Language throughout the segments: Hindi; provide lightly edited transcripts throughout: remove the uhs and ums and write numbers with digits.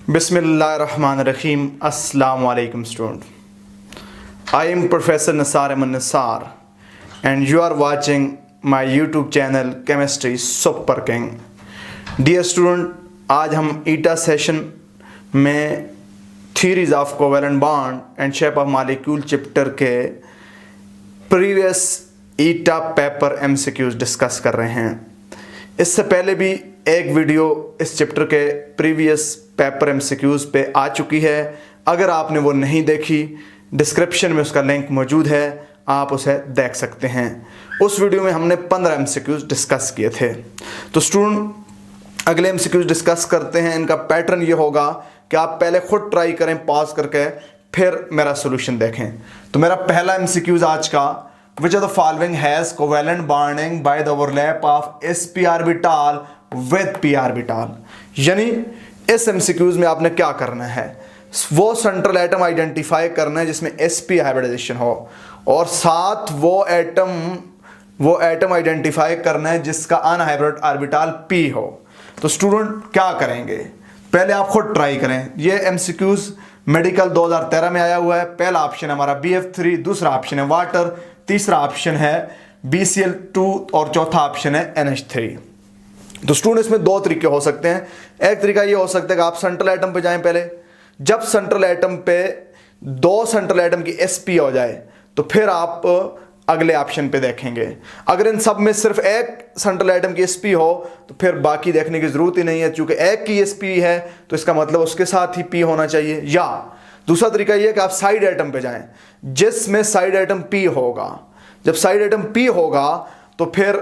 Bismillahirrahmanirrahim. Assalamu alaikum student. I am Professor Nisar Ahmed Nisar and you are watching my YouTube channel Chemistry Super King. Dear student, आज हम ईटा सेशन में theories of covalent bond and shape of molecule chapter के प्रीवियस ईटा पेपर एमसीक्यूज डिस्कस कर रहे हैं। इससे पहले भी एक वीडियो इस चैप्टर के प्रीवियस पेपर एमसीक्यूज पे आ चुकी है। अगर आपने वो नहीं देखी, डिस्क्रिप्शन में उसका लिंक मौजूद है, आप उसे देख सकते हैं। उस वीडियो में हमने 15 एमसीक्यूज डिस्कस किए थे। तो स्टूडेंट अगले एमसीक्यूज डिस्कस करते हैं। इनका पैटर्न ये होगा कि आप पहले खुद ट्राई करें पॉज करके, फिर मेरा सोल्यूशन देखें। तो मेरा पहला एमसीक्यूज आज का, which of the following has covalent bonding by the overlap of sp orbital with p orbital। यानी इस एमसीक्यूज में आपने क्या करना है, वो सेंट्रल एटम आइडेंटिफाई करना है जिसमें sp हाइब्रिडाइजेशन हो, और साथ वो एटम आइडेंटिफाई करना है जिसका अनहाइब्रिड ऑर्बिटल p हो। तो स्टूडेंट क्या करेंगे, पहले आप खुद ट्राई करें। ये एमसीक्यूज मेडिकल 2013 में आया हुआ है। पहला ऑप्शन है हमारा BF3, दूसरा ऑप्शन है वाटर, तीसरा ऑप्शन है BCl2 और चौथा ऑप्शन है NH3। तो स्टूडेंट इसमें दो तरीके हो सकते हैं। एक तरीका ये हो सकता है कि आप सेंट्रल एटम पे जाएं पहले, जब सेंट्रल एटम पे दो सेंट्रल एटम की sp हो जाए तो फिर आप अगले ऑप्शन पे देखेंगे। अगर इन सब में सिर्फ एक सेंट्रल एटम की sp हो तो फिर बाकी देखने की जरूरत ही नहीं है, क्योंकि एक की sp है तो इसका मतलब उसके साथ ही p होना चाहिए। या दूसरा तरीका यह कि आप साइड एटम पे जाएं जिसमें साइड एटम p होगा। जब साइड एटम p होगा तो फिर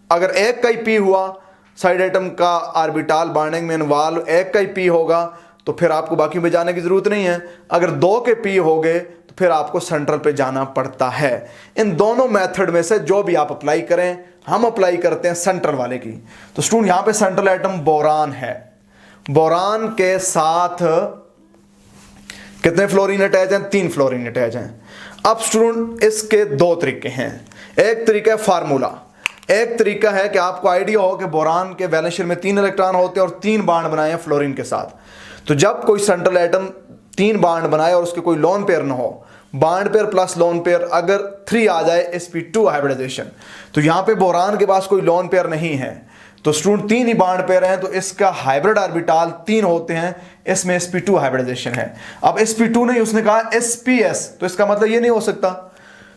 अगर एक का ही p हुआ, साइड एटम का ऑर्बिटल बॉन्डिंग में इन्वॉल्व एक का ही p होगा, तो फिर आपको बाकी में जाने की जरूरत नहीं है। अगर दो के p हो गए तो फिर आपको सेंट्रल पे जाना पड़ता है। इन दोनों मेथड में से जो भी आप अप्लाई करें, हम अप्लाई करते हैं सेंट्रल वाले की। तो स्टूडेंट यहां पे सेंट्रल एटम बोरान है, बोरान के साथ कितने फ्लोरीन अटैच हैं? 3 फ्लोरीन अटैच हैं। अब स्टूडेंट इसके दो तरीके हैं। एक तरीका है फार्मूला, एक तरीका है कि आपको आइडिया हो कि बोरान के वैलेंस शेल में 3 इलेक्ट्रॉन होते हैं और 3 बॉन्ड बनाए हैं फ्लोरीन के साथ। तो जब कोई सेंट्रल एटम 3 बॉन्ड बनाए और उसके कोई लोन पेयर ना हो, bond pair plus lone pair अगर 3 आ जाए sp2 हाइब्रिडाइजेशन, तो यहां पे बोरान के पास कोई लोन पेयर नहीं है, तो स्टूडेंट 3 ही बॉन्ड पेयर हैं, तो इसका हाइब्रिड ऑर्बिटल 3 होते हैं, इसमें sp2 हाइब्रिडाइजेशन है। अब sp2 नहीं, उसने कहा sps, तो इसका मतलब ये नहीं हो सकता।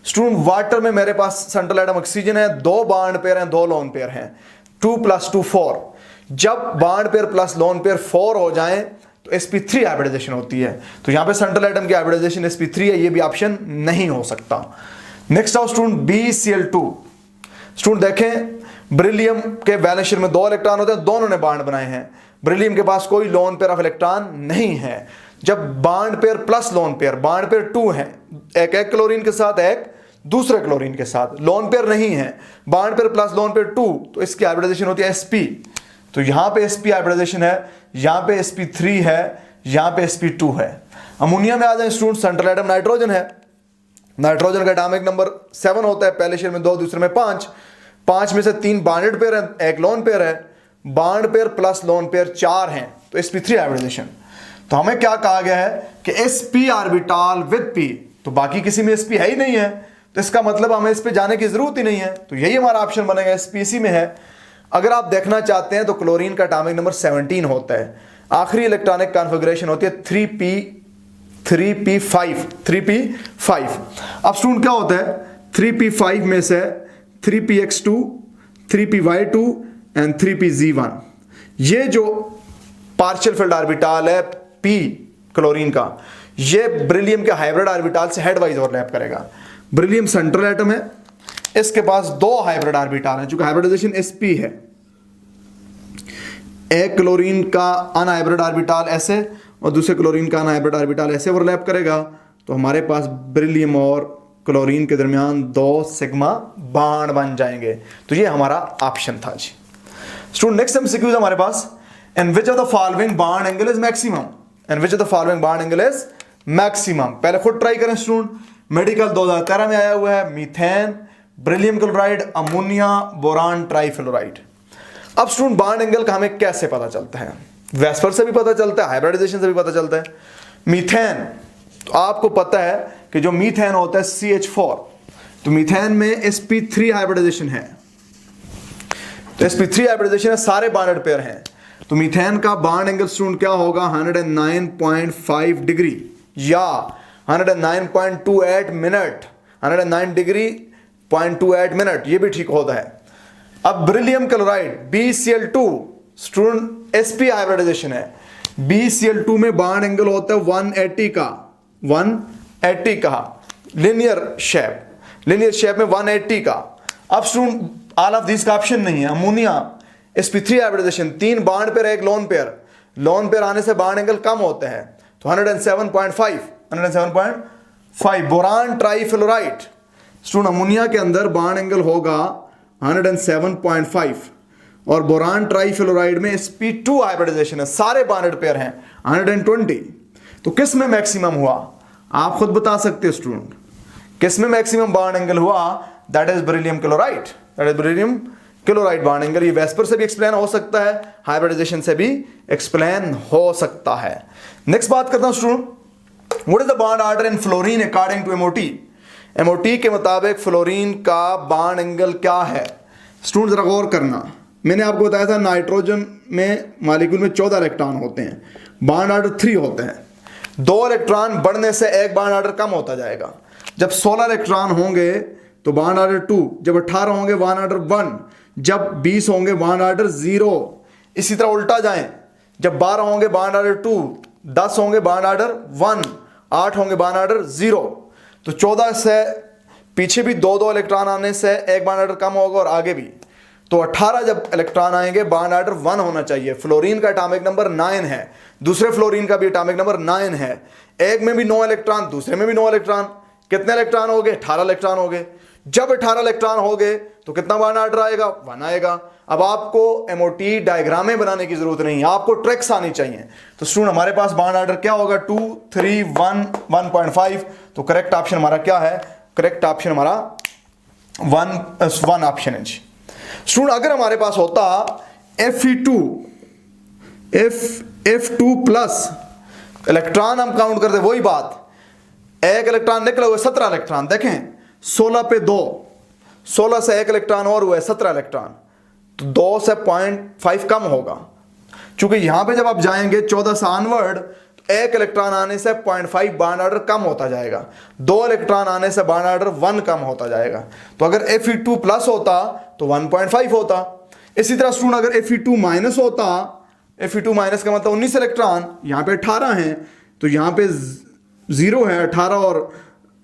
स्टूडेंट वाटर में मेरे पास सेंट्रल एटम ऑक्सीजन है, 2 बॉन्ड पेयर हैं, 2 लोन पेयर हैं, 2 + 2 4। जब bond pair plus lone pair 4 हो जाएं तो sp3 हाइब्रिडाइजेशन होती है। तो यहां पे सेंट्रल एटम की हाइब्रिडाइजेशन sp3 है, ये भी ऑप्शन नहीं हो सकता। नेक्स्ट आओ स्टूडेंट BCl2। स्टूडेंट देखें बेरिलियम के वैलेंस शेल में 2 इलेक्ट्रॉन होते हैं, दोनों ने बॉन्ड बनाए हैं। बेरिलियम के पास कोई लोन पेयर ऑफ इलेक्ट्रॉन नहीं है। जब bond pair plus lone pair, bond pair 2 है, एक क्लोरीन के साथ, एक दूसरे क्लोरीन के साथ, लोन पेयर नहीं है, bond pair plus lone pair 2, तो इसकी हाइब्रिडाइजेशन होती है sp। तो यहां पे sp हाइब्रिडाइजेशन है, यहां पे sp3 है, यहां पे sp2 है। अमोनिया में आ जाए स्टूडेंट, सेंट्रल एटम नाइट्रोजन है, नाइट्रोजन का एटॉमिक नंबर 7 होता है, पहले शेल में 2, दूसरे में 5। 5 में से 3 बॉन्डेड पेयर है, एक लोन पेयर है, bond pair plus lone pair 4 हैं, तो sp3 हाइब्रिडाइजेशन। तो हमें क्या कहा गया है कि sp ऑर्बिटल विद p, तो बाकी किसी में sp है ही नहीं है, तो इसका मतलब हमें इस पे जाने की जरूरत ही नहीं है। तो यही हमारा ऑप्शन बनेगा, sp इसी में है। अगर आप देखना चाहते हैं तो क्लोरीन का एटॉमिक नंबर 17 होता है, आखिरी इलेक्ट्रॉनिक कॉन्फ़िगरेशन होती है 3p5। अब स्टूडेंट क्या होता है, 3p5 में से 3px2, 3py2 एंड 3pz1, ये जो पार्शियल फील्ड ऑर्बिटल है p क्लोरीन का, ये बेरिलियम के हाइब्रिड ऑर्बिटल से हेडवाइज ओवरलैप करेगा। बेरिलियम सेंट्रल एटम है, इसके पास 2 हाइब्रिड ऑर्बिटल हैं, चूंकि हाइब्रिडाइजेशन sp है। एक क्लोरीन का अनहाइब्रिड ऑर्बिटल ऐसे और दूसरे क्लोरीन का अनहाइब्रिड ऑर्बिटल ऐसे ओवरलैप करेगा, तो हमारे पास बेरिलियम और क्लोरीन के दरमियान 2 सिग्मा बॉन्ड बन जाएंगे। तो ये हमारा ऑप्शन था जी। स्टूडेंट नेक्स्ट एमसीक्यू है हमारे पास, in which of the following bond angle is maximum, in which of the following bond angle is maximum. पहले खुद ट्राई करें स्टूडेंट, मेडिकल 2013 में आया हुआ है, methane, beryllium chloride, ammonia, boron trifluoride. अब स्टूडेंट बॉन्ड एंगल का हमें कैसे पता चलता है, वेस्पर से भी पता चलता है, हाइब्रिडाइजेशन से भी पता चलता है। मीथेन, तो आपको पता है कि जो मीथेन होता है CH4, तो मीथेन में sp3 हाइब्रिडाइजेशन है। तो sp3 हाइब्रिडाइजेशन है, सारे बॉन्डेड पेयर हैं। तो मीथेन का बॉन्ड एंगल स्टूडेंट क्या होगा 109.5 डिग्री या 109.28 मिनट, 109 डिग्री 0.28 मिनट, ये भी ठीक होता है। अब beryllium chloride BCl2 student sp hybridization है। BCl2 में बॉन्ड एंगल होता है 180 का, 180 का लिनियर शेप में 180 का। अब स्टूडेंट ऑल ऑफ दिस का ऑप्शन नहीं है। Ammonia sp3 hybridization, 3 bond pair, 1 lone pair आने से बॉन्ड एंगल कम होते हैं, तो 107.5। बोरान ट्राइफ्लोराइड स्टूडेंट, अमोनिया के अंदर बॉन्ड एंगल होगा 107.5 और बोरान ट्राइफ्लोराइड में sp2 हाइब्रिडाइजेशन है, सारे बॉन्डेड पेयर हैं 120। तो किस में मैक्सिमम हुआ आप खुद बता सकते हो स्टूडेंट, किस में मैक्सिमम बॉन्ड एंगल हुआ? That is beryllium chloride bond angle. ये वेस्पर से भी एक्सप्लेन हो सकता है, हाइब्रिडाइजेशन से भी एक्सप्लेन हो सकता है। नेक्स्ट बात करता हूं student, what is the bond order in fluorine according to MOT के मुताबिक फ्लोरीन का बॉन्ड एंगल क्या है? स्टूडेंट जरा गौर करना, मैंने आपको बताया था नाइट्रोजन में मॉलिक्यूल में 14 इलेक्ट्रॉन होते हैं, बॉन्ड ऑर्डर 3 होते हैं। 2 इलेक्ट्रॉन बढ़ने से एक बॉन्ड ऑर्डर कम होता जाएगा। जब 16 इलेक्ट्रॉन होंगे तो बॉन्ड ऑर्डर 2, जब 18 होंगे बॉन्ड ऑर्डर 1, जब 20 होंगे बॉन्ड ऑर्डर 0। इसी तरह उल्टा जाएं, जब 12 होंगे बॉन्ड ऑर्डर 2, 10 होंगे बॉन्ड ऑर्डर 1, 8 होंगे बॉन्ड ऑर्डर 0। तो 14 से पीछे भी 2 इलेक्ट्रॉन आने से एक बॉन्ड ऑर्डर कम होगा और आगे भी। तो 18 जब इलेक्ट्रॉन आएंगे बॉन्ड ऑर्डर 1 होना चाहिए। फ्लोरीन का एटॉमिक नंबर 9 है, दूसरे फ्लोरीन का भी एटॉमिक नंबर 9 है। एक में भी 9 इलेक्ट्रॉन, दूसरे में भी 9 इलेक्ट्रॉन। कितने इलेक्ट्रॉन हो गए? 18 इलेक्ट्रॉन हो गए। जब 18 इलेक्ट्रॉन हो गए तो कितना बॉन्ड ऑर्डर आएगा? 1 आएगा। अब आपको MOT डायग्रामें बनाने की जरूरत नहीं है, आपको ट्रैक्स आनी चाहिए। तो स्टूडेंट हमारे पास बॉन्ड ऑर्डर क्या होगा? 2, 3, 1, 1.5। तो करेक्ट ऑप्शन हमारा क्या है? करेक्ट ऑप्शन हमारा 1 ऑप्शन है। स्टूडेंट अगर हमारे पास होता F2 प्लस इलेक्ट्रॉन हम काउंट करते, वही बात, एक इलेक्ट्रॉन निकला हुआ 17 इलेक्ट्रॉन, देखें 16 पे 2, 16 से एक इलेक्ट्रॉन और हुआ 17 इलेक्ट्रॉन, तो 2 से 0.5 कम होगा। चूंकि यहां पे जब आप जाएंगे 14 से ऑनवर्ड, तो एक इलेक्ट्रॉन आने से 0.5 बॉन्ड ऑर्डर कम होता जाएगा, 2 इलेक्ट्रॉन आने से बॉन्ड ऑर्डर 1 कम होता जाएगा। तो अगर Fe2 प्लस होता तो 1.5 होता। इसी तरह स्टूडेंट अगर Fe2 माइनस होता, Fe2 माइनस का मतलब 19 इलेक्ट्रॉन, यहाँ पे 18 हैं, तो यहाँ पे 0 है, 18 और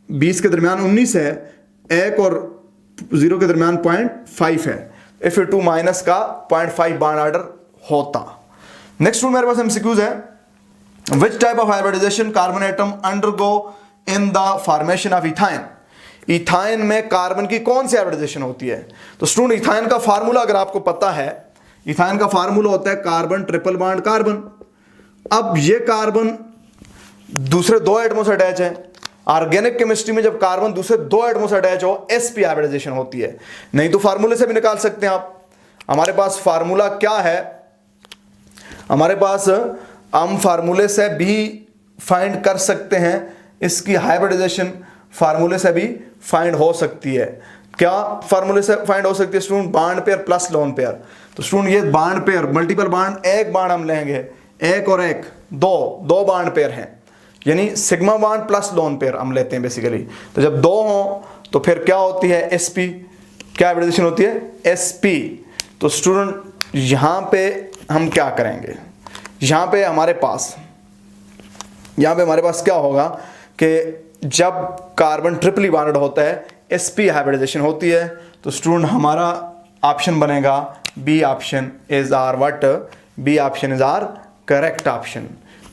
20 के दरमियान 19 है, 1 और 0 के दरमियान 0.5 है। Fe2 माइनस का 0.5 बॉन्ड ऑर्डर होता। नेक्स्ट मेरे पास MCQs है, which type of hybridization carbon atom undergo in the formation of ethyne? Ethyne में कार्बन की कौन सी हाइब्रिडाइजेशन होती है? तो स्टूडेंट इथाइन का फार्मूला अगर आपको पता है, इथाइन का फार्मूला होता है कार्बन ट्रिपल बॉन्ड कार्बन। अब ये कार्बन दूसरे 2 एटमों से अटैच है। ऑर्गेनिक केमिस्ट्री में जब कार्बन दूसरे 2 एटमों से अटैच हो, sp हाइब्रिडाइजेशन होती है। नहीं तो फार्मूले से भी निकाल सकते हैं आप। हमारे पास फार्मूला क्या है? हमारे पास हम फार्मूले से भी फाइंड कर सकते हैं, इसकी हाइब्रिडाइजेशन फार्मूले से भी फाइंड हो सकती है। क्या फार्मूले से फाइंड हो सकती है student? Bond pair plus lone pair. तो स्टूडेंट ये बॉन्ड पेयर, मल्टीपल बॉन्ड, एक बॉन्ड हम लेंगे, 1 और 1, 2 बॉन्ड पेयर हैं, यानी sigma bond plus lone pair हम लेते हैं बेसिकली। तो जब 2 हो तो फिर क्या होती है? sp। क्या हाइब्रिडाइजेशन होती है? sp। तो स्टूडेंट यहां पे हम क्या करेंगे? यहां पे हमारे पास क्या होगा कि जब कार्बन ट्रिपली बॉन्डेड होता है, sp हाइब्रिडाइजेशन होती है। तो स्टूडेंट हमारा ऑप्शन बनेगा B option is our what? B option is our correct option.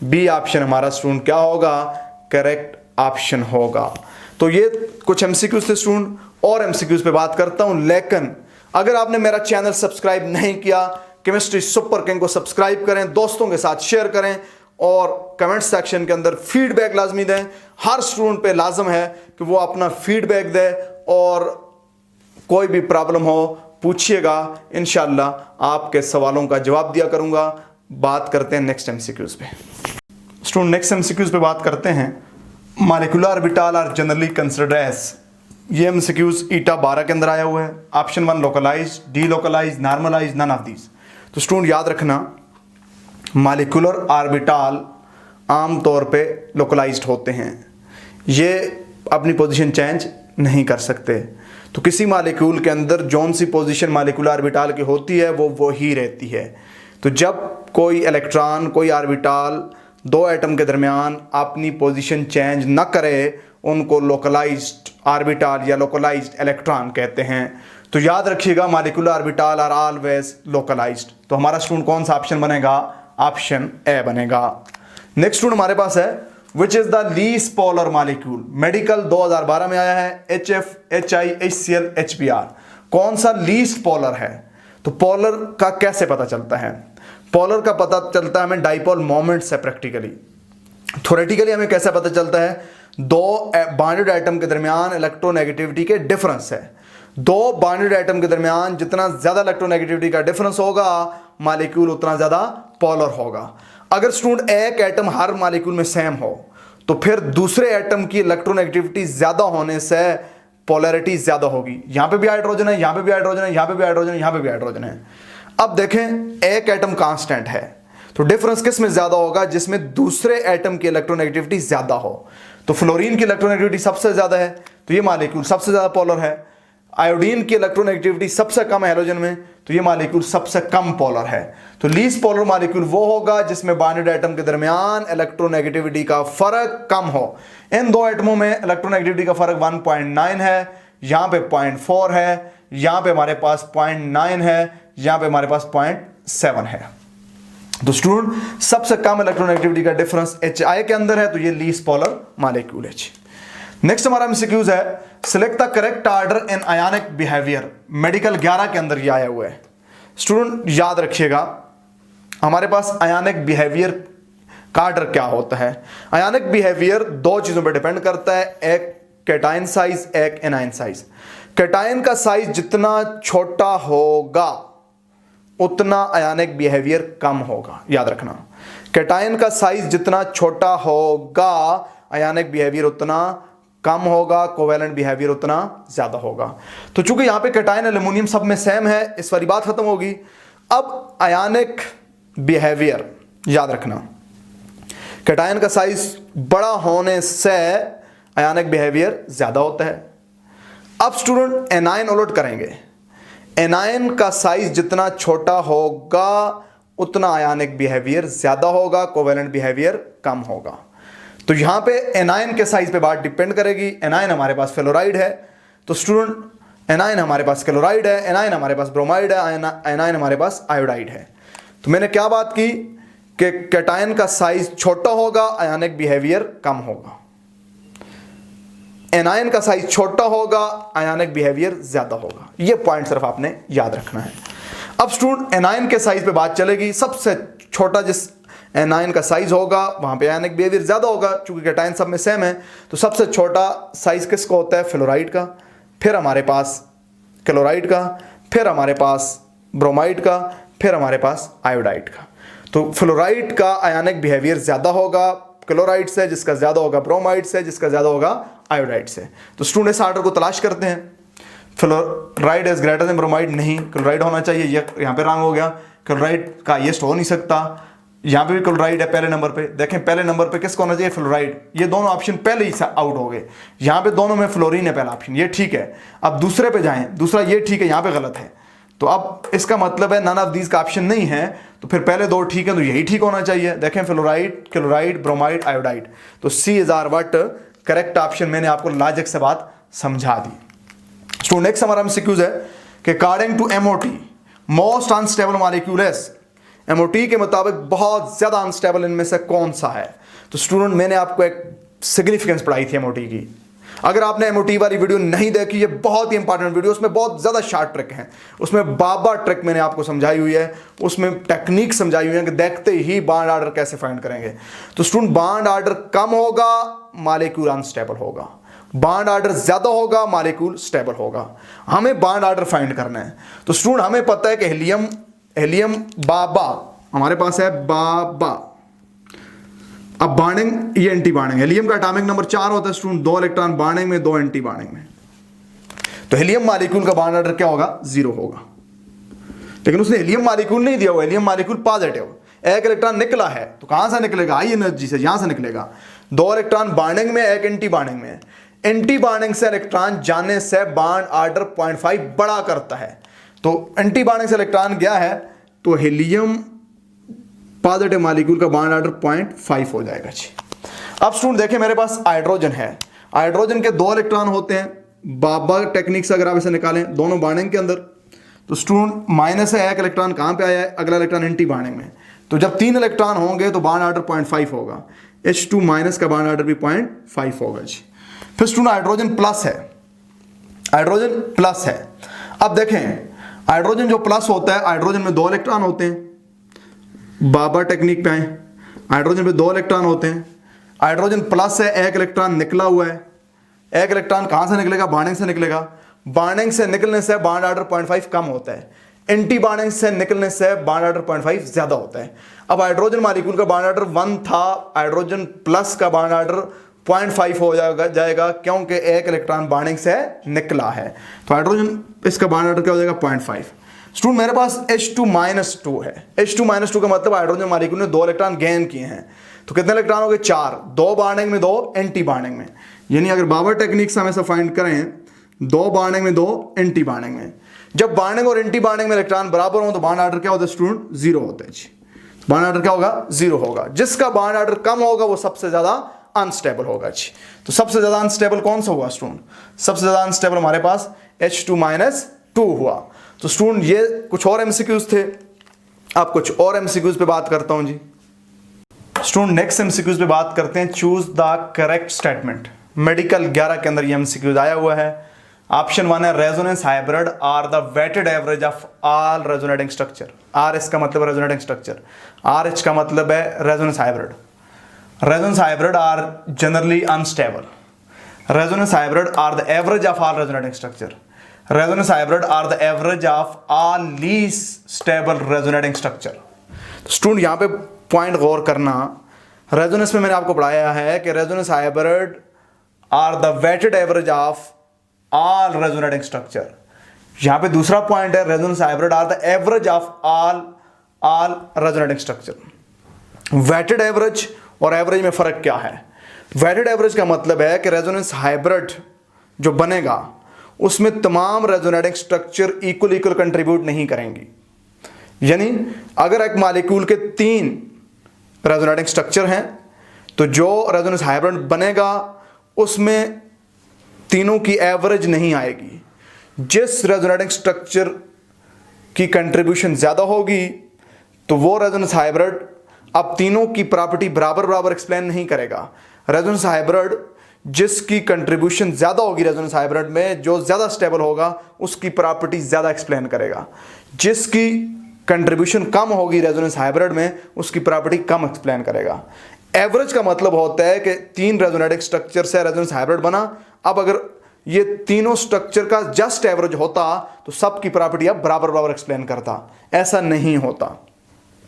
B option हमारा स्टूडेंट क्या होगा? करेक्ट ऑप्शन होगा। तो ये कुछ MCQs थे स्टूडेंट, और MCQs पे बात करता हूं। लेकिन अगर आपने मेरा चैनल सब्सक्राइब नहीं किया, केमिस्ट्री सुपर किंग को सब्सक्राइब करें, दोस्तों के साथ शेयर करें और कमेंट सेक्शन के अंदर फीडबैक लाजमी दें। हर स्टूडेंट पे लाजम है कि वो अपना फीडबैक दे, और कोई भी प्रॉब्लम हो पूछिएगा, इंशाल्लाह आपके सवालों का जवाब दिया करूंगा। बात करते हैं नेक्स्ट एमसीक्यूज पे। स्टूडेंट नेक्स्ट एमसीक्यूज पे बात करते हैं। Molecular orbital are generally considered as, ये एमसीक्यूज ईटा 12 के अंदर आया हुआ है। Option 1 localize, delocalize, normalize, none of these. तो स्टूडेंट याद रखना मॉलिक्यूलर ऑर्बिटल आमतौर पे लोकलाइज्ड होते हैं, ये अपनी पोजीशन चेंज नहीं कर सकते। तो किसी मॉलिक्यूल के अंदर जौन सी पोजीशन मॉलिक्यूलर ऑर्बिटल की होती है वो ही रहती है। तो जब कोई इलेक्ट्रॉन, कोई ऑर्बिटल दो एटम के दरमियान अपनी पोजीशन चेंज न करे, उनको लोकलाइज्ड ऑर्बिटल या लोकलाइज्ड इलेक्ट्रॉन कहते हैं। तो याद रखिएगा molecular orbital are always localized. तो हमारा स्टूडेंट कौन सा ऑप्शन बनेगा? ऑप्शन ए बनेगा। नेक्स्ट स्टूडेंट हमारे पास है which is the least polar molecule. Medical 2012 में आया है HF, HI, HCl, HBr। कौन सा लीस्ट पोलर है? तो पोलर का कैसे पता चलता है? पोलर का पता चलता है हमें डाइपोल मोमेंट से। प्रैक्टिकली, थ्योरेटिकली हमें कैसे पता चलता है? दो बॉन्डेड एटम के दरमियान इलेक्ट्रोनेगेटिविटी के डिफरेंस है। दो बॉन्डेड एटम के दरमियान जितना ज्यादा इलेक्ट्रोनेगेटिविटी का डिफरेंस होगा, मॉलिक्यूल उतना ज्यादा पोलर होगा। अगर स्टूडेंट एक एटम हर मॉलिक्यूल में सेम हो, तो फिर दूसरे एटम की इलेक्ट्रोनेगेटिविटी ज्यादा होने से पोलैरिटी ज्यादा होगी। यहां पे भी हाइड्रोजन है, यहां पे भी हाइड्रोजन है, यहां पे भी हाइड्रोजन है, यहां पे भी हाइड्रोजन है। अब देखें एक एटम कांस्टेंट है, तो डिफरेंस किस में ज्यादा होगा? जिसमें दूसरे एटम की इलेक्ट्रोनेगेटिविटी ज्यादा हो। तो फ्लोरीन की इलेक्ट्रोनेगेटिविटी सबसे ज्यादा है, तो ये मॉलिक्यूल सबसे ज्यादा पोलर है। आयोडीन की इलेक्ट्रोनेगेटिविटी सबसे कम है हैलोजन में, तो ये मॉलिक्यूल सबसे कम पोलर है। तो लीस्ट पोलर मॉलिक्यूल वो होगा जिसमें बॉन्डेड एटम के दरमियान इलेक्ट्रोनेगेटिविटी का फर्क कम हो। इन दो एटमों में इलेक्ट्रोनेगेटिविटी का फर्क 1.9 है, यहां पे 0.4 है, यहां पे हमारे पास 0.9 है, यहां पे हमारे पास 0.7 है। तो स्टूडेंट सबसे कम इलेक्ट्रोनेगेटिविटी का डिफरेंस HI के अंदर है, तो ये लीस्ट पोलर मॉलिक्यूल है। नेक्स्ट हमारा एमसीक्यूज है select the correct order in ionic behaviour. Medical 11 के अंदर ये आया हुआ है। स्टूडेंट याद रखिएगा हमारे पास आयोनिक बिहेवियर का ऑर्डर क्या होता है। आयोनिक बिहेवियर दो चीजों पर डिपेंड करता है, एक कैटायन साइज, एक एनायन साइज। कैटायन का साइज जितना छोटा होगा उतना आयोनिक बिहेवियर कम होगा। याद रखना कैटायन का साइज जितना छोटा होगा आयोनिक बिहेवियर उतना कम होगा, कोवेलेंट बिहेवियर उतना ज्यादा होगा। तो चूंकि यहां पे कैटायन एल्यूमिनियम सब में सेम है, इस वाली बात खत्म होगी। अब आयोनिक बिहेवियर याद रखना, कैटायन का साइज बड़ा होने से आयोनिक बिहेवियर ज्यादा होता है। अब स्टूडेंट एनायन उलट करेंगे, एनायन का साइज जितना छोटा होगा उतना आयोनिक बिहेवियर ज्यादा होगा, कोवेलेंट बिहेवियर कम होगा। तो यहां पे एनायन के साइज पे बात डिपेंड करेगी। एनायन हमारे पास फ्लोराइड है, तो स्टूडेंट एनायन हमारे पास क्लोराइड है, एनायन हमारे पास ब्रोमाइड है, एनायन हमारे पास आयोडाइड है। तो मैंने क्या बात की कि कैटायन का साइज छोटा होगा, आयोनिक बिहेवियर कम होगा। एनायन का साइज छोटा होगा, आयोनिक बिहेवियर ज्यादा होगा। ये पॉइंट सिर्फ आपने याद रखना है। अब स्टूडेंट एनायन के साइज पे बात चलेगी। सबसे छोटा जिस एनायन का साइज होगा वहां पे आयोनिक बिहेवियर ज्यादा होगा, चूंकि कैटायन सब में सेम है। तो सबसे छोटा साइज किसका होता है? फ्लोराइड का, फिर हमारे पास क्लोराइड का, फिर हमारे पास ब्रोमाइड का, फिर हमारे पास आयोडाइड का। तो फ्लोराइड का आयोनिक बिहेवियर ज्यादा होगा क्लोराइड से, जिसका ज्यादा होगा ब्रोमाइड से, जिसका ज्यादा होगा आयोडाइड से। तो स्टूडेंट इस ऑर्डर को तलाश करते हैं। Fluoride is greater than bromide, नहीं, क्लोराइड होना चाहिए। ये यहाँ पे रंग हो गया, क्लोराइड का हाईएस्ट हो नहीं सकता। यहाँ पे भी क्लोराइड है पहले नंबर पे। देखें पहले नंबर पे किसको होना चाहिए? फ्लोराइड। ये दोनों ऑप्शन पहले ही आउट हो गए। यहाँ पे दोनों में फ्लोरीन है पहला ऑप्शन, ये ठीक है। अब दूसरे पे जाएं, दूसरा ये ठीक है, यहाँ पे गलत है। तो अब इसका मतलब है नन ऑफ दीज का ऑप्शन नहीं है, तो फिर पहले दो ठीक है, तो यही ठीक होना चाहिए। देखें फ्लोराइड, क्लोराइड, ब्रोमाइड, आयोडाइड। तो C is our what correct option. मैंने आपको लॉजिक से बात समझा दी। स्टूडेंट नेक्स्ट हमारा एमसीक्यूज है कि according to MOT most unstable molecule is. MOT के मुताबिक बहुत ज्यादा अनस्टेबल इनमें से कौन सा है? तो स्टूडेंट मैंने आपको एक सिग्निफिकेंस पढ़ाई थी एमओटी की। अगर आपने एमओटी वाली वीडियो नहीं देखी, ये बहुत ही इंपॉर्टेंट वीडियो, उसमें बहुत ज्यादा शार्ट ट्रिक हैं, उसमें बाबा ट्रिक मैंने आपको समझाई हुई है, उसमें टेक्निक समझाई हुई है कि देखते ही बॉन्ड ऑर्डर कैसे फाइंड करेंगे। तो स्टूडेंट बॉन्ड ऑर्डर कम होगा मॉलिक्यूल अनस्टेबल होगा, बॉन्ड ऑर्डर ज्यादा होगा मॉलिक्यूल स्टेबल होगा। हमें बॉन्ड ऑर्डर फाइंड करना है। तो स्टूडेंट हमें पता है कि हीलियम बाबा हमारे पास है बाबा। अब बॉन्डिंग, ये एंटी बॉन्डिंग, हीलियम का एटॉमिक नंबर 4 होता है स्टूडेंट, 2 इलेक्ट्रॉन बॉन्डिंग में, 2 एंटी बॉन्डिंग में। तो हीलियम मॉलिक्यूल का बॉन्ड ऑर्डर क्या होगा? 0 होगा। लेकिन उसने हीलियम मॉलिक्यूल नहीं दिया हुआ, हीलियम मॉलिक्यूल पॉजिटिव, एक इलेक्ट्रॉन निकला है, तो कहां से निकलेगा? हाई एनर्जी से, यहां से निकलेगा। 2 इलेक्ट्रॉन बॉन्डिंग में, 1 एंटी बॉन्डिंग में। एंटी बॉन्डिंग से इलेक्ट्रॉन जाने से बॉन्ड ऑर्डर 0.5 बड़ा करता है। तो एंटी बॉन्डिंग से इलेक्ट्रॉन गया है तो हीलियम पॉजिटिव मॉलिक्यूल का बॉन्ड ऑर्डर 0.5 हो जाएगा जी। अब स्टूडेंट देखिए मेरे पास हाइड्रोजन है, हाइड्रोजन के 2 इलेक्ट्रॉन होते हैं। बाबा टेक्निक से अगर आप इसे निकालें दोनों बॉन्डिंग के अंदर, तो स्टूडेंट माइनस है, 1 इलेक्ट्रॉन कहां पे आया है? अगला इलेक्ट्रॉन एंटी बॉन्डिंग में। तो जब 3 इलेक्ट्रॉन होंगे तो बॉन्ड ऑर्डर 0.5 होगा। H2 माइनस का बॉन्ड ऑर्डर भी 0.5 होगा जी। फिर स्टूडेंट हाइड्रोजन प्लस है, हाइड्रोजन प्लस है। अब देखें हाइड्रोजन जो प्लस होता है, हाइड्रोजन में 2 इलेक्ट्रॉन होते हैं। बाबा टेक्निक पे आए, हाइड्रोजन में 2 इलेक्ट्रॉन होते हैं, हाइड्रोजन प्लस है, 1 इलेक्ट्रॉन निकला हुआ है। 1 इलेक्ट्रॉन कहां से निकलेगा? बॉन्डिंग से निकलेगा। बॉन्डिंग से निकलने से बॉन्ड ऑर्डर 0.5 कम होता है, एंटी बॉन्डिंग से निकलने से बॉन्ड ऑर्डर 0.5 ज्यादा होता है। अब हाइड्रोजन मॉलिक्यूल का बॉन्ड ऑर्डर 1 था, हाइड्रोजन प्लस का बॉन्ड ऑर्डर 0.5 हो जाएगा क्योंकि 1 इलेक्ट्रॉन बॉन्डिंग से निकला है। तो हाइड्रोजन इसका बॉन्ड ऑर्डर क्या हो जाएगा? 0.5। स्टूडेंट मेरे पास H2-2 है। H2-2 का मतलब हाइड्रोजन मॉलिक्यूल ने 2 इलेक्ट्रॉन गेन किए हैं। तो कितने इलेक्ट्रॉन हो गए? 4, 2 बॉन्डिंग में, 2 एंटी बॉन्डिंग में। यानी अगर बाबा टेक्निक से हम ऐसा फाइंड करें, 2 बॉन्डिंग में, 2 एंटी बॉन्डिंग में। जब बॉन्डिंग और एंटी बॉन्डिंग में इलेक्ट्रॉन बराबर हो तो बॉन्ड ऑर्डर क्या होता है स्टूडेंट? 0 होता है जी। बॉन्ड ऑर्डर क्या होगा? 0 होगा। जिसका बॉन्ड ऑर्डर कम होगा वो सबसे ज्यादा अनस्टेबल होगा जी। तो सबसे ज्यादा अनस्टेबल कौन सा हुआ स्टूडेंट? सबसे ज्यादा अनस्टेबल हमारे पास H2-2 हुआ। तो स्टूडेंट ये कुछ और एमसीक्यूज थे, आप कुछ और एमसीक्यूज पे बात करता हूं जी। स्टूडेंट नेक्स्ट एमसीक्यूज पे बात करते हैं, choose the correct statement. Medical 11 के अंदर ये एमसीक्यूज आया हुआ है। ऑप्शन 1 है resonance hybrid are the weighted average of all resonating structure. R S का मतलब रेजोनेटिंग स्ट्रक्चर, आर एच का मतलब है resonance hybrid. Resonance hybrid are generally unstable. Resonance hybrid are the average of all resonating structure. Resonance hybrid are the average of all least stable resonating structure. Student यहां पे पॉइंट गौर करना, रेजोनेंस में मैंने आपको पढ़ाया है कि resonance hybrid are the weighted average of all resonating structure. यहां पे दूसरा पॉइंट है resonance hybrid are the average of all resonating structure. Weighted average और एवरेज में फर्क क्या है? वेटेड एवरेज का मतलब है कि रेजोनेंस हाइब्रिड जो बनेगा उसमें तमाम रेजोनेटिंग स्ट्रक्चर इक्वल कंट्रीब्यूट नहीं करेंगी। यानी अगर एक मॉलिक्यूल के 3 रेजोनेटिंग स्ट्रक्चर हैं तो जो रेजोनेंस हाइब्रिड बनेगा उसमें तीनों की एवरेज नहीं आएगी। जिस रेजोनेटिंग स्ट्रक्चर की कंट्रीब्यूशन ज्यादा होगी तो वो रेजोनेंस हाइब्रिड अब तीनों की प्रॉपर्टी बराबर बराबर एक्सप्लेन नहीं करेगा। रेजोनेंस हाइब्रिड जिसकी कंट्रीब्यूशन ज्यादा होगी रेजोनेंस हाइब्रिड में, जो ज्यादा स्टेबल होगा उसकी प्रॉपर्टी ज्यादा एक्सप्लेन करेगा। जिसकी कंट्रीब्यूशन कम होगी रेजोनेंस हाइब्रिड में उसकी प्रॉपर्टी कम एक्सप्लेन करेगा। एवरेज का मतलब होता है कि 3 रेजोनेटिंग स्ट्रक्चर से रेजोनेंस हाइब्रिड बना, अब अगर ये तीनों स्ट्रक्चर का जस्ट एवरेज होता तो सबकी प्रॉपर्टी अब बराबर बराबर एक्सप्लेन करता। ऐसा नहीं होता,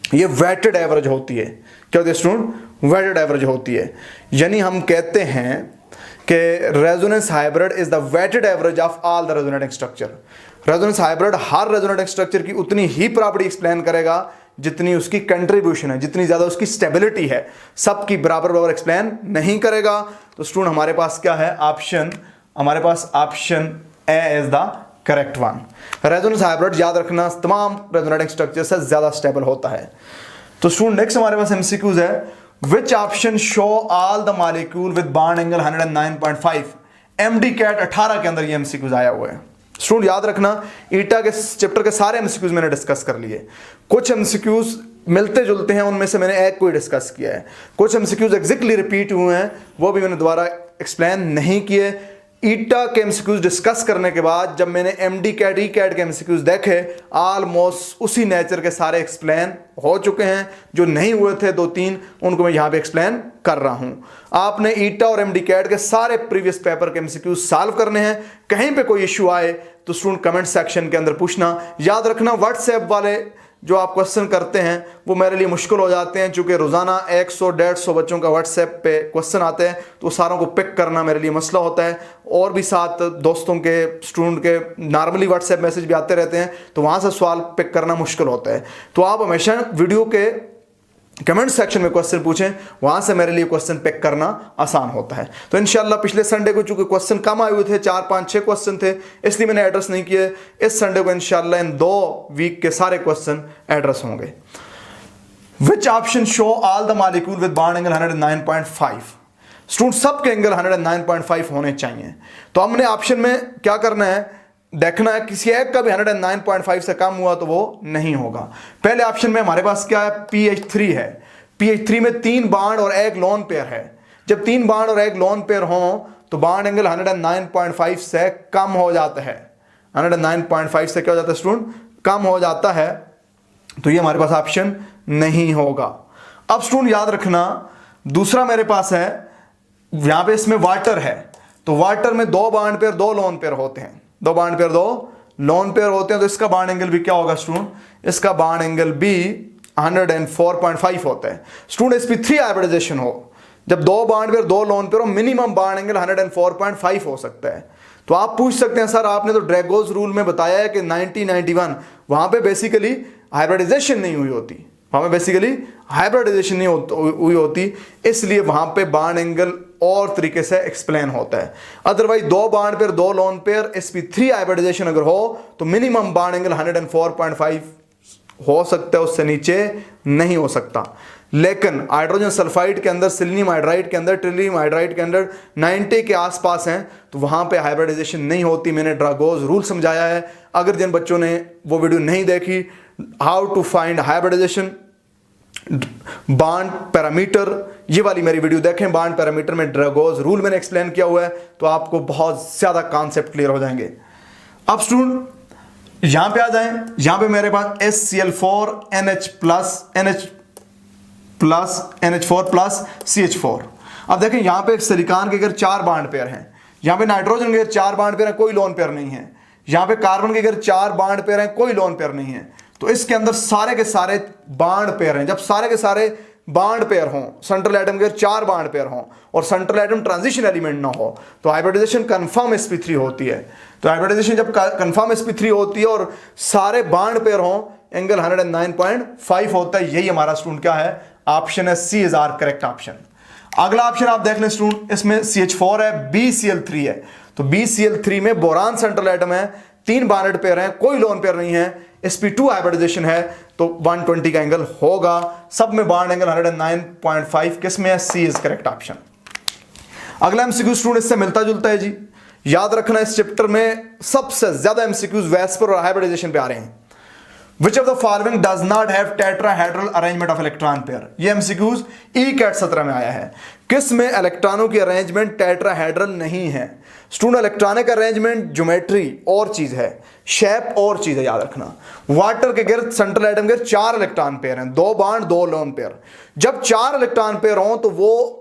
ये वेटेड एवरेज होती है। क्या होती है स्टूडेंट? वेटेड एवरेज होती है। यानी हम कहते हैं कि resonance hybrid is the weighted average of all the resonating structure. Resonance hybrid हर रेजोनेटिंग स्ट्रक्चर की उतनी ही प्रॉपर्टी एक्सप्लेन करेगा जितनी उसकी कंट्रीब्यूशन है, जितनी ज्यादा उसकी स्टेबिलिटी है, सबकी बराबर बराबर एक्सप्लेन नहीं करेगा। तो स्टूडेंट हमारे पास क्या है? ऑप्शन, हमारे पास option A is the correct one. Resonance hybrid याद रखना तमाम रेजोनेटिंग स्ट्रक्चर से ज्यादा स्टेबल होता है। तो स्टूडेंट नेक्स्ट हमारे पास एमसीक्यूज है, which option show all the molecule with bond angle 109.5। MD CAT 18 के अंदर ये एमसीक्यूज आया हुआ है। स्टूडेंट याद रखना ईटा के चैप्टर के सारे एमसीक्यूज मैंने डिस्कस कर लिए। कुछ एमसीक्यूज मिलते जुलते हैं, उनमें से मैंने एक को ही डिस्कस किया है। कुछ एमसीक्यूज एग्जैक्टली रिपीट हुए हैं, वो भी मैंने दोबारा एक्सप्लेन नहीं किए। ईटा के एमसीक्यूज डिस्कस करने के बाद जब मैंने एमडी कैट ई कैट के एमसीक्यूज देखे, ऑलमोस्ट उसी नेचर के सारे एक्सप्लेन हो चुके हैं। जो नहीं हुए थे 2-3 उनको मैं यहां पे एक्सप्लेन कर रहा हूं। आपने ईटा और एमडी कैट के सारे प्रीवियस पेपर के एमसीक्यूज सॉल्व करने हैं। कहीं पे कोई इश्यू आए तो स्टूडेंट कमेंट सेक्शन के अंदर पूछना। याद रखना व्हाट्सएप वाले जो आप क्वेश्चन करते हैं वो मेरे लिए मुश्किल हो जाते हैं, चूँकि रोज़ाना 100-150 बच्चों का व्हाट्सएप पे क्वेश्चन आते हैं, तो सारों को पिक करना मेरे लिए मसला होता है। और भी साथ दोस्तों के, स्टूडेंट के नॉर्मली व्हाट्सएप मैसेज भी आते रहते हैं, तो वहाँ से सवाल पिक करना मुश्किल होता है। तो आप हमेशा वीडियो के कमेंट सेक्शन में क्वेश्चन पूछें, वहां से मेरे लिए क्वेश्चन पिक करना आसान होता है। तो इंशाल्लाह पिछले संडे को चूंकि क्वेश्चन कम आए हुए थे, 4-5-6 क्वेश्चन थे, इसलिए मैंने एड्रेस नहीं किए। इस संडे को इंशाल्लाह इन 2 वीक के सारे क्वेश्चन एड्रेस होंगे। विच option show all the molecule with bond angle 109.5? Student सबके एंगल 109.5 होने चाहिए। तो हमने ऑप्शन में क्या करना है, देखना है किसी एक का भी 109.5 से कम हुआ तो वो नहीं होगा। पहले ऑप्शन में हमारे पास क्या है, PH3 है। PH3 में 3 बॉन्ड और 1 लोन पेयर है। जब 3 बॉन्ड और 1 लोन पेयर हो तो बॉन्ड एंगल 109.5 से कम हो जाता है। 109.5 से क्या हो जाता है स्टूडेंट, कम हो जाता है। तो ये हमारे पास ऑप्शन नहीं होगा। अब स्टूडेंट याद रखना, दूसरा मेरे पास है, यहां पे इसमें वाटर है, तो वाटर में 2 बॉन्ड पेयर 2 लोन पेयर होते हैं, 2 बॉन्ड पेयर 2 लोन पेयर होते हैं। तो इसका बॉन्ड एंगल भी क्या होगा स्टूडेंट, इसका बॉन्ड एंगल भी 104.5 होता है। स्टूडेंट sp3 हाइब्रिडाइजेशन हो, जब 2 बॉन्ड पेयर 2 लोन पेयर हो, मिनिमम बॉन्ड एंगल 104.5 हो सकता है। तो आप पूछ सकते हैं सर आपने तो ड्रैगोज रूल में बताया है कि 1991 वहां पे बेसिकली हाइब्रिडाइजेशन नहीं हुई होती, वहां पे बेसिकली हाइब्रिडाइजेशन नहीं हुई होती, इसलिए वहां पे बॉन्ड एंगल और तरीके से एक्सप्लेन होता है। Otherwise 2 bond pair 2 lone pair sp3 hybridization अगर हो तो मिनिमम बॉन्ड एंगल 104.5 हो सकता है, उससे नीचे नहीं हो सकता। लेकिन हाइड्रोजन सल्फाइड के अंदर, सिलिनियम हाइड्राइड के अंदर, ट्रिलियम हाइड्राइड के अंदर 90 के आसपास हैं, तो वहां पे हाइब्रिडाइजेशन नहीं होती। मैंने ड्रैगोज रूल समझाया है। अगर जिन बच्चों ने वो वीडियो नहीं देखी, how to find hybridization, bond parameter, ये वाली मेरी वीडियो देखें। बॉन्ड पैरामीटर में ड्रैगोज रूल मैंने एक्सप्लेन किया हुआ है, तो आपको बहुत ज्यादा कॉन्सेप्ट क्लियर हो जाएंगे। अब स्टूडेंट यहां पे आ जाएं, यहां पे मेरे पास HCl4 NH4+ CH4। अब देखें यहां पे सिलिकॉन के अगर 4 बॉन्ड पेयर हैं, यहां पे नाइट्रोजन के 4 बॉन्ड पेयर हैं, कोई लोन पेयर नहीं है। यहां पे कार्बन के अगर 4 बॉन्ड पेयर हैं, कोई लोन पेयर नहीं है। तो इसके अंदर सारे के सारे बॉन्ड पेयर हैं। जब सारे के सारे बॉन्ड पेयर हों, सेंट्रल एटम के 4 बॉन्ड पेयर हों और सेंट्रल एटम ट्रांजिशन एलिमेंट ना हो, तो हाइब्रिडाइजेशन कंफर्म sp3 होती है। तो हाइब्रिडाइजेशन जब कंफर्म sp3 होती है और सारे बॉन्ड पेयर हों, एंगल 109.5 होता है। यही हमारा स्टूडेंट क्या है, ऑप्शन है C is our correct option. अगला ऑप्शन आप देख लें स्टूडेंट, इसमें CH4 है, BCl3 है। तो BCl3 में बोरान सेंट्रल एटम है, 3 बॉन्ड पेयर हैं, कोई लोन पेयर नहीं है, sp2 हाइब्रिडाइजेशन है, तो 120 का एंगल होगा। सब में बॉन्ड एंगल 109.5 किस में है, C इज करेक्ट ऑप्शन। अगला MCQ स्टूडेंट इससे मिलता जुलता है जी। याद रखना इस चैप्टर में सबसे ज्यादा MCQs वेस्पर और हाइब्रिडाइजेशन पे आ रहे हैं। Which of the following does not have tetrahedral arrangement of electron pair? ये MCQs ECAT 17 में आया है। किस में इलेक्ट्रॉनों की अरेंजमेंट टेट्राहेड्रल नहीं है? स्टूडेंट इलेक्ट्रॉनिक अरेंजमेंट ज्योमेट्री और चीज है, शेप और चीज है, याद रखना। वाटर के गिर्द सेंट्रल एटम के 4 इलेक्ट्रॉन पेयर हैं, 2 बॉन्ड 2 लोन पेयर। जब 4 इलेक्ट्रॉन पेयर हों तो वो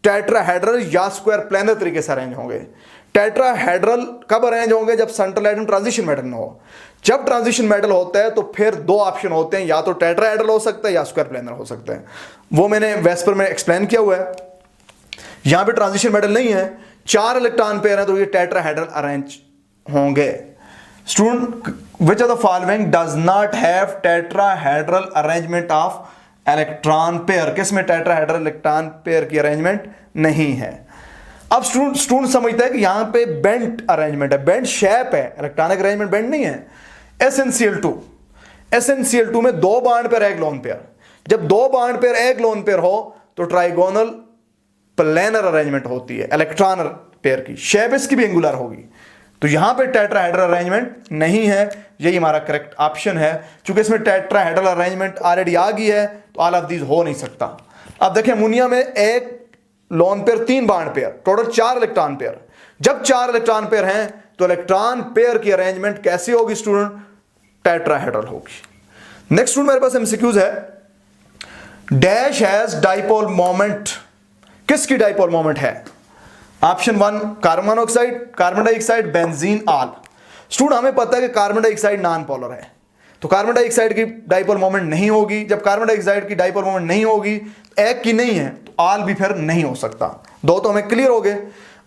टेट्राहेड्रल या स्क्वायर प्लेनर तरीके से अरेंज होंगे। टेट्राहेड्रल कब अरेंज होंगे, जब सेंट्रल एटम ट्रांजिशन मेटल न हो। जब ट्रांजिशन मेटल होता है तो फिर 2 ऑप्शन होते हैं, या तो टेट्राहेड्रल हो सकता है या स्क्वायर प्लेनर हो सकता है। वो मैंने वेस्पर में एक्सप्लेन किया हुआ है। यहां पे ट्रांजिशन मेटल नहीं है, 4 इलेक्ट्रॉन पेयर है, तो ये टेट्राहेड्रल अरेंज होंगे। Student which of the following does not have tetrahedral arrangement of electron pair? किस में टेट्राहेड्रल इलेक्ट्रॉन पेयर की अरेंजमेंट नहीं है? अब स्टूडेंट समझता है कि यहां पे बेंट अरेंजमेंट है, बेंट शेप है, इलेक्ट्रॉनिक अरेंजमेंट बेंट नहीं है। SnCl2 में 2 बॉन्ड पेयर 1 लोन पेयर। जब 2 बॉन्ड पेयर 1 लोन पेयर हो तो ट्राइगोनल प्लेनर अरेंजमेंट होती है इलेक्ट्रॉन पेयर की, शेप इसकी भी एंगुलर होगी। तो यहां पे टेट्राहेड्रल अरेंजमेंट नहीं है, यही हमारा करेक्ट ऑप्शन है। क्योंकि इसमें टेट्राहेड्रल अरेंजमेंट ऑलरेडी आ गई है, तो ऑल ऑफ दीज हो नहीं सकता। अब देखें अमोनिया में 1 lone pair 3 bond pair, total 4 electron pair. जब 4 इलेक्ट्रॉन पेयर हैं तो इलेक्ट्रॉन पेयर की अरेंजमेंट कैसी होगी स्टूडेंट, टेट्राहेड्रल होगी। नेक्स्ट स्टूडेंट मेरे पास एमसीक्यूज है, डैश हैज डाइपोल मोमेंट। किसकी डाइपोल मोमेंट है? Option 1 carbon monoxide, carbon dioxide, benzene, all. Student हमें पता है कि कार्बन डाइऑक्साइड नॉन पोलर है, तो कार्बन डाइऑक्साइड की डाइपोल मोमेंट नहीं होगी। जब कार्बन डाइऑक्साइड की डाइपोल मोमेंट नहीं होगी, एक की नहीं है, तो आल भी फिर नहीं हो सकता। दो तो हमें क्लियर हो गए।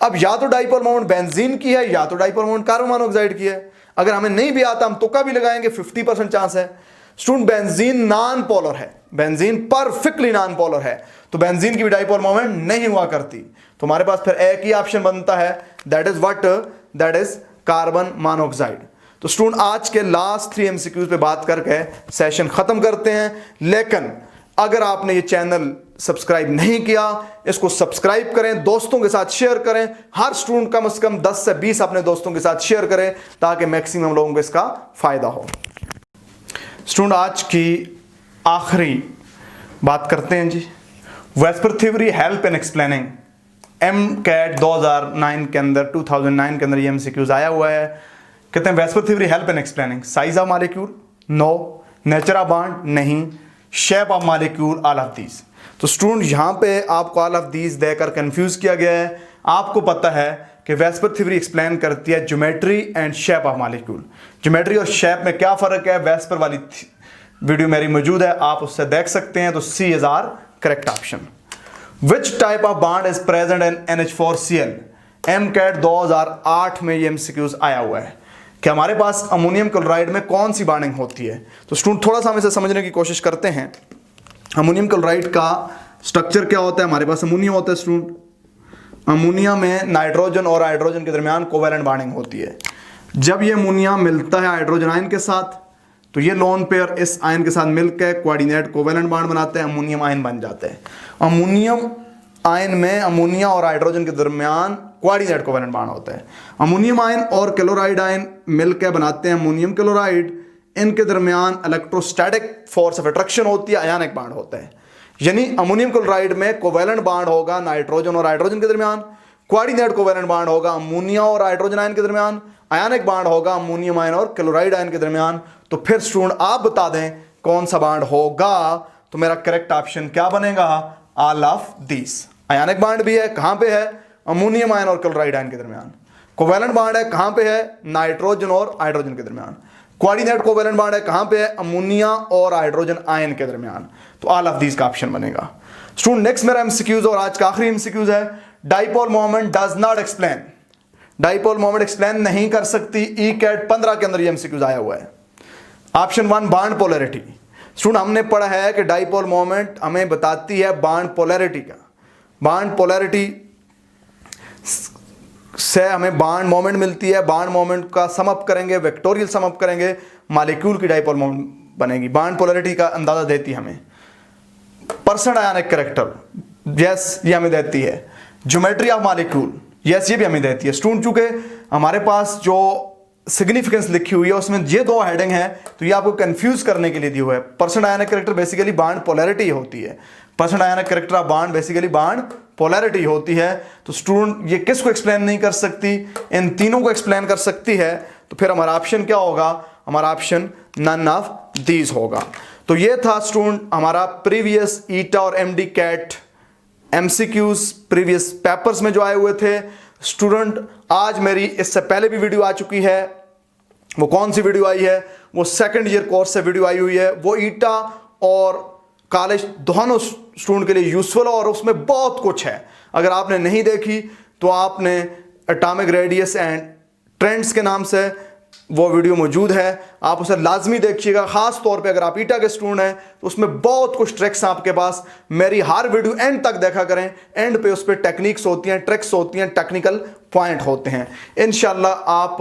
अब या तो डाइपोल मोमेंट बेंजीन की है या तो डाइपोल मोमेंट कार्बन मोनोऑक्साइड की है। अगर हमें नहीं भी आता हम तुक्का भी लगाएंगे, 50% चांस है। स्टूडेंट बेंजीन नॉन पोलर है, बेंजीन परफेक्टली नॉन पोलर है, तो बेंजीन की भी डाइपोल मोमेंट नहीं हुआ करती। तो हमारे पास फिर एक ही ऑप्शन बनता है, that is what, that is carbon monoxide. तो स्टूडेंट आज के लास्ट 3 MCQs पे बात करके सेशन खत्म करते हैं। लेकिन अगर आपने ये चैनल सब्सक्राइब नहीं किया, इसको सब्सक्राइब करें, दोस्तों के साथ शेयर करें। हर स्टूडेंट कम से कम 10 से 20 अपने दोस्तों के साथ शेयर करें ताकि मैक्सिमम लोगों को इसका फायदा हो। स्टूडेंट आज की आखिरी बात करते हैं जी, VSEPR theory help in explaining. MCAT 2009 के अंदर 2009 के अंदर ये MCQs आया हुआ है। कहते हैं VSEPR theory help in explaining size of molecule, no, nature of bond, नहीं, shape of molecule, all of these. तो स्टूडेंट यहाँ पे आपको ऑल ऑफ दीज देकर कंफ्यूज किया गया है। आपको पता है कि वेस्पर थ्योरी एक्सप्लेन करती है geometry and shape of molecule. Geometry और शेप में क्या फर्क है, वेस्पर वाली वीडियो मेरी मौजूद है, आप उससे देख सकते हैं। तो C is our correct option. Which type of bond is present in NH4Cl? MCAT 2008 में ये MCQs आया हुआ है कि हमारे पास अमोनियम क्लोराइड में कौन सी बॉन्डिंग होती है। तो स्टूडेंट थोड़ा सा हम इसे समझने की कोशिश करते हैं। अमोनियम क्लोराइड का स्ट्रक्चर क्या होता है, हमारे पास अमोनिया होता है स्टूडेंट। अमोनिया में नाइट्रोजन और हाइड्रोजन के दरमियान कोवेलेंट बॉन्डिंग होती है। जब ये अमोनिया मिलता है हाइड्रोजन आयन के साथ, तो ये लोन पेयर इस आयन के साथ मिलकर कोऑर्डिनेट कोवेलेंट बॉन्ड बनाते हैं, अमोनियम आयन बन जाते हैं। अमोनियम आयन में अमोनिया और हाइड्रोजन के दरमियान कोऑर्डिनेट कोवेलेंट बॉन्ड होता है। अमोनियम आयन और क्लोराइड आयन मिलकर बनाते हैं अमोनियम क्लोराइड। इनके दरमियान इलेक्ट्रोस्टैटिक फोर्स ऑफ अट्रैक्शन होती है, आयनिक बॉन्ड होता है। यानी अमोनियम क्लोराइड में कोवेलेंट बॉन्ड होगा नाइट्रोजन और हाइड्रोजन के दरमियान, कोऑर्डिनेट कोवेलेंट बॉन्ड होगा अमोनिया और हाइड्रोजन आयन के दरमियान, आयनिक बॉन्ड होगा अमोनियम आयन और क्लोराइड आयन के दरमियान। तो फिर स्टूडेंट आप बता दें कौन सा बॉन्ड होगा। तो मेरा करेक्ट ऑप्शन क्या बनेगा, all of these. Ionic bond भी है, कहां पे है, अमोनियम आयन और क्लोराइड आयन के दरमियान। कोवेलेंट बॉन्ड है, कहां पे है, नाइट्रोजन और हाइड्रोजन के दरमियान। कोऑर्डिनेट कोवेलेंट बॉन्ड है, कहां पे है, अमोनिया और हाइड्रोजन आयन के दरमियान। तो ऑल ऑफ दीस का ऑप्शन बनेगा। स्टूडेंट नेक्स्ट मेरा MCQs और आज का आखिरी MCQs है, dipole moment does not explain. Dipole moment explain नहीं कर सकती। ECAT 15 के अंदर ये MCQs आया हुआ है। Option 1 bond polarity. स्टूडेंट हमने पढ़ा है कि डाइपोल मोमेंट हमें बताती है बॉन्ड पोलैरिटी का। बॉन्ड पोलैरिटी से हमें बॉन्ड मोमेंट मिलती है। बॉन्ड मोमेंट का सम अप करेंगे, वेक्टोरियल सम अप करेंगे, मॉलिक्यूल की डाइपोल मोमेंट बनेगी। बॉन्ड पोलैरिटी का अंदाजा देती है हमें। परसेंट आयनिक कैरेक्टर, यस ये हमें देती है। ज्योमेट्री ऑफ मॉलिक्यूल, यस ये भी हमें देती है। स्टूडेंट चूंकि हमारे पास जो सिग्निफिकेंस लिखी हुई है उसमें ये 2 हेडिंग है, तो ये आपको कंफ्यूज करने के लिए दी हुआ है। परसेंट आयनिक कैरेक्टर बेसिकली बॉन्ड पोलैरिटी होती है। Percent ionic character of bond basically bond polarity होती है। तो स्टूडेंट ये किसको एक्सप्लेन नहीं कर सकती, इन तीनों को एक्सप्लेन कर सकती है। तो फिर हमारा ऑप्शन क्या होगा, हमारा ऑप्शन नन ऑफ दीज होगा। तो ये था स्टूडेंट हमारा प्रीवियस ईटा और MD-CAT MCQs प्रीवियस पेपर्स में जो आए हुए थे। स्टूडेंट आज मेरी इससे पहले भी वीडियो आ चुकी है। वो कौन सी वीडियो आई है, वो सेकंड ईयर कोर्स से वीडियो आई हुई है। वो ईटा और कॉलेज दोनों स्टूडेंट के लिए यूजफुल है और उसमें बहुत कुछ है। अगर आपने नहीं देखी तो आपने एटॉमिक रेडियस एंड ट्रेंड्स के नाम से वो वीडियो मौजूद है, आप उसे लाजमी देखिएगा। खास तौर पे अगर आप ईटा के स्टूडेंट हैं तो उसमें बहुत कुछ ट्रिक्स हैं आपके पास। मेरी हर वीडियो एंड तक देखा करें, एंड पे उस पर टेक्निक्स होती हैं, ट्रिक्स होती हैं, टेक्निकल पॉइंट होते हैं। इंशाल्लाह आप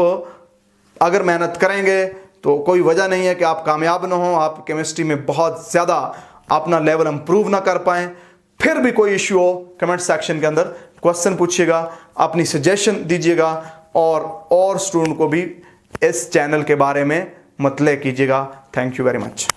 अगर मेहनत करेंगे तो कोई वजह नहीं है कि आप कामयाब ना हो, आप केमिस्ट्री में बहुत ज़्यादा अपना लेवल इंप्रूव ना कर पाएँ। फिर भी कोई इश्यू हो कमेंट सेक्शन के अंदर क्वेश्चन पूछिएगा, अपनी सजेशन दीजिएगा और स्टूडेंट को भी इस चैनल के बारे में मतलब कीजिएगा। Thank you very much.